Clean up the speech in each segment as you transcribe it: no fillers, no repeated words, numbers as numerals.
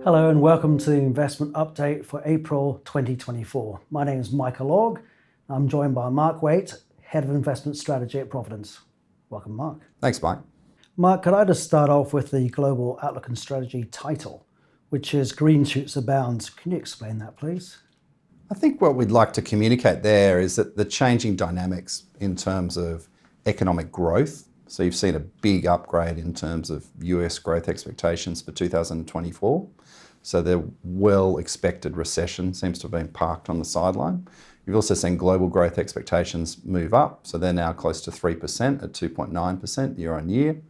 Hello and welcome to the investment update for April 2024. My name is Michael Ogg. I'm joined by Marc Wait, Head of Investment Strategy at Providence. Welcome, Marc. Thanks, Mike. Marc, could I just start off with the Global Outlook and Strategy title, which is Green Shoots Abound. Can you explain that, please? I think what we'd like to communicate there is that the changing dynamics in terms of economic growth. So you've seen a big upgrade in terms of US growth expectations for 2024. So the well-expected recession seems to have been parked on the sideline. You've also seen global growth expectations move up. So they're now close to 3% at 2.9% year on year.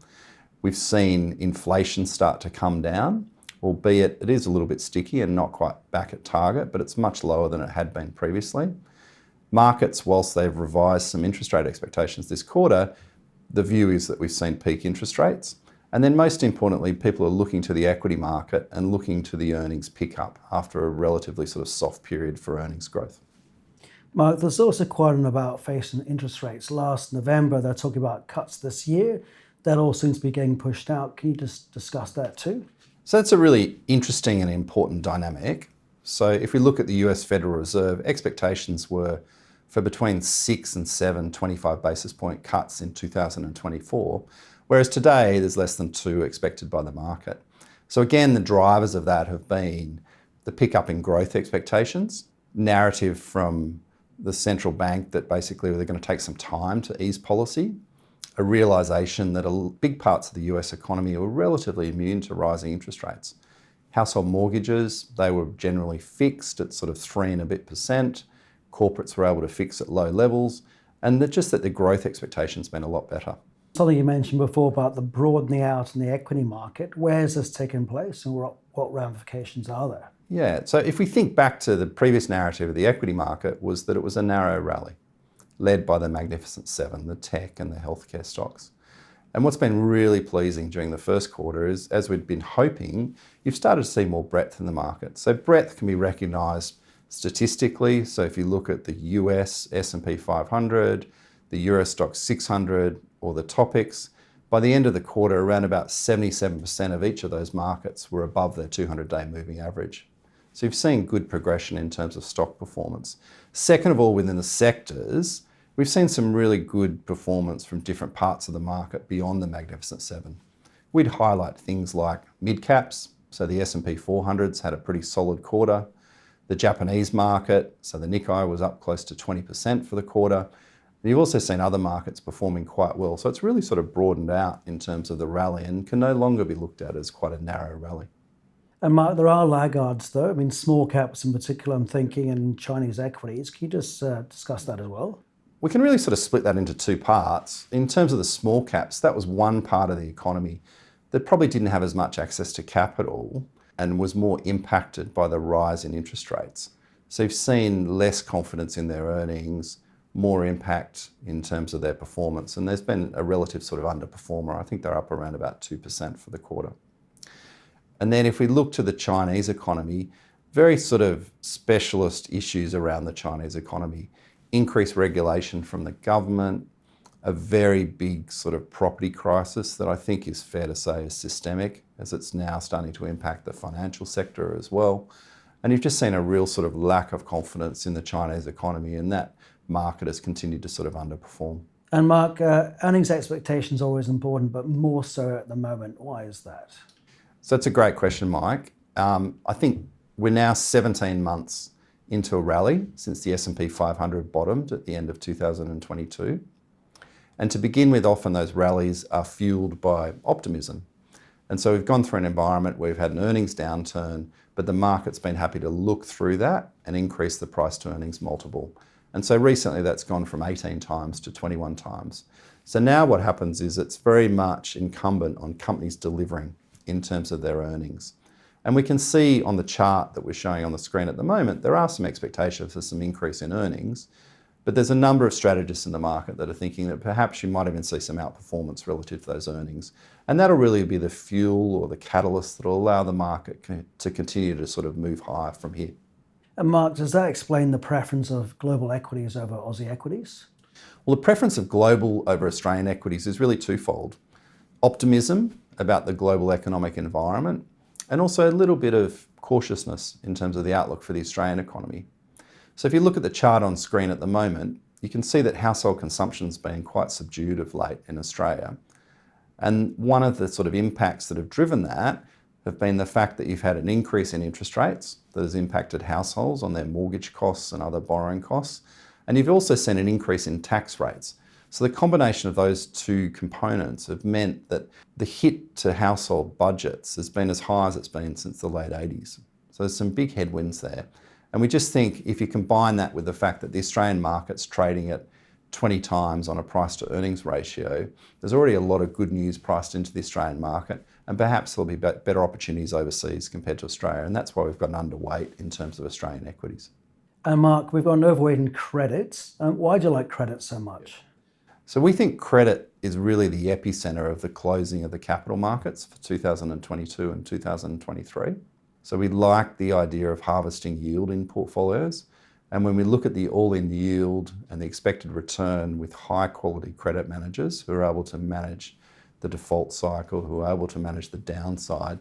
We've seen inflation start to come down, albeit it is a little bit sticky and not quite back at target, but it's much lower than it had been previously. Markets, whilst they've revised some interest rate expectations this quarter, the view is that we've seen peak interest rates. And then most importantly, people are looking to the equity market and looking to the earnings pickup after a relatively sort of soft period for earnings growth. Marc, there's also quite an about facing interest rates. Last November, they're talking about cuts this year. That all seems to be getting pushed out. Can you just discuss that too? So that's a really interesting and important dynamic. So if we look at the US Federal Reserve, expectations were for between 6 and 7 25 basis point cuts in 2024, whereas today there's less than 2 expected by the market. So again, the drivers of that have been the pickup in growth expectations, narrative from the central bank that basically they're going to take some time to ease policy, a realisation that big parts of the US economy were relatively immune to rising interest rates. Household mortgages, they were generally fixed at sort of 3 and a bit percent. Corporates were able to fix at low levels, and just that the growth expectations been a lot better. Something you mentioned before about the broadening out in the equity market. Where has this taken place and what ramifications are there? Yeah, so if we think back to the previous narrative of the equity market was that it was a narrow rally led by the Magnificent Seven, the tech and the healthcare stocks. And what's been really pleasing during the first quarter is, as we'd been hoping, you've started to see more breadth in the market. So breadth can be recognised statistically. So if you look at the US S&P 500, the Euro Stoxx 600 or the topics, by the end of the quarter, around about 77% of each of those markets were above their 200-day moving average. So you've seen good progression in terms of stock performance. Second of all, within the sectors, we've seen some really good performance from different parts of the market beyond the Magnificent Seven. We'd highlight things like mid-caps. So the S&P 400's had a pretty solid quarter. The Japanese market, so the Nikkei was up close to 20% for the quarter. And you've also seen other markets performing quite well. So it's really sort of broadened out in terms of the rally and can no longer be looked at as quite a narrow rally. And Marc, there are laggards though. I mean, small caps in particular, I'm thinking, and Chinese equities. Can you just discuss that as well? We can really sort of split that into two parts. In terms of the small caps, that was one part of the economy that probably didn't have as much access to capital and was more impacted by the rise in interest rates. So you've seen less confidence in their earnings, more impact in terms of their performance, and there's been a relative sort of underperformer. I think they're up around about 2% for the quarter. And then if we look to the Chinese economy, very sort of specialist issues around the Chinese economy, increased regulation from the government, a very big sort of property crisis that I think is fair to say is systemic, as it's now starting to impact the financial sector as well. And you've just seen a real sort of lack of confidence in the Chinese economy, and that market has continued to sort of underperform. And Marc, earnings expectations are always important, but more so at the moment. Why is that? So that's a great question, Mike. I think we're now 17 months into a rally since the S&P 500 bottomed at the end of 2022. And to begin with, often those rallies are fueled by optimism. And so we've gone through an environment where we've had an earnings downturn, but the market's been happy to look through that and increase the price to earnings multiple. And so recently that's gone from 18 times to 21 times. So now what happens is it's very much incumbent on companies delivering in terms of their earnings. And we can see on the chart that we're showing on the screen at the moment, there are some expectations for some increase in earnings, but there's a number of strategists in the market that are thinking that perhaps you might even see some outperformance relative to those earnings. And that'll really be the fuel or the catalyst that'll allow the market to continue to sort of move higher from here. And Marc, does that explain the preference of global equities over Aussie equities? Well, the preference of global over Australian equities is really twofold. Optimism about the global economic environment, and also a little bit of cautiousness in terms of the outlook for the Australian economy. So if you look at the chart on screen at the moment, you can see that household consumption's been quite subdued of late in Australia. And one of the sort of impacts that have driven that have been the fact that you've had an increase in interest rates that has impacted households on their mortgage costs and other borrowing costs. And you've also seen an increase in tax rates. So the combination of those two components have meant that the hit to household budgets has been as high as it's been since the late 80s. So there's some big headwinds there. And we just think if you combine that with the fact that the Australian market's trading at 20 times on a price to earnings ratio, there's already a lot of good news priced into the Australian market, and perhaps there'll be better opportunities overseas compared to Australia. And that's why we've got an underweight in terms of Australian equities. And Mark, we've got an overweight in credits. Why do you like credit so much? So we think credit is really the epicenter of the closing of the capital markets for 2022 and 2023. So we like the idea of harvesting yield in portfolios. And when we look at the all-in yield and the expected return with high quality credit managers who are able to manage the default cycle, who are able to manage the downside,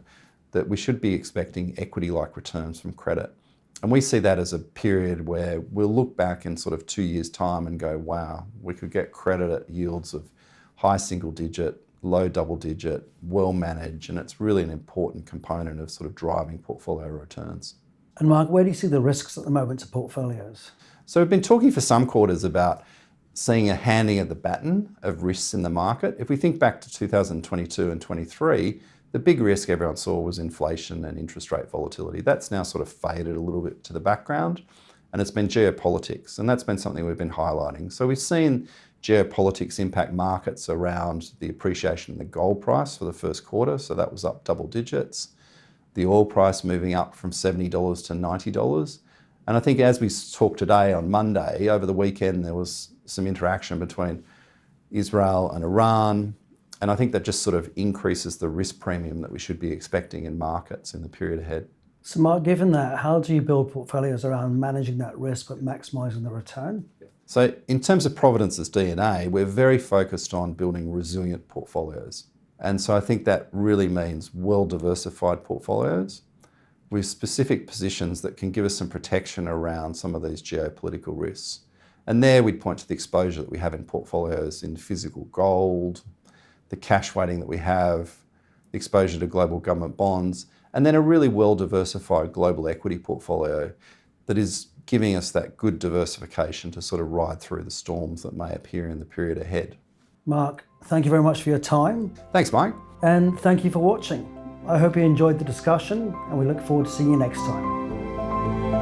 that we should be expecting equity-like returns from credit. And we see that as a period where we'll look back in sort of 2 years' time and go, wow, we could get credit at yields of high single digit, low double digit, well managed, and it's really an important component of sort of driving portfolio returns. And Mark, where do you see the risks at the moment to portfolios? So we've been talking for some quarters about seeing a handing of the baton of risks in the market. If we think back to 2022 and 23, the big risk everyone saw was inflation and interest rate volatility. That's now sort of faded a little bit to the background, and it's been geopolitics, and that's been something we've been highlighting. So we've seen geopolitics impact markets around the appreciation in the gold price for the first quarter, so that was up double digits. The oil price moving up from $70 to $90. And I think as we talked today on Monday, over the weekend there was some interaction between Israel and Iran, and I think that just sort of increases the risk premium that we should be expecting in markets in the period ahead. So Mark, given that, how do you build portfolios around managing that risk but maximising the return? So in terms of Providence's DNA, we're very focused on building resilient portfolios. And so I think that really means well-diversified portfolios with specific positions that can give us some protection around some of these geopolitical risks. And there we'd point to the exposure that we have in portfolios in physical gold, the cash weighting that we have, the exposure to global government bonds, and then a really well-diversified global equity portfolio that is giving us that good diversification to sort of ride through the storms that may appear in the period ahead. Mark, thank you very much for your time. Thanks, Mike. And thank you for watching. I hope you enjoyed the discussion, and we look forward to seeing you next time.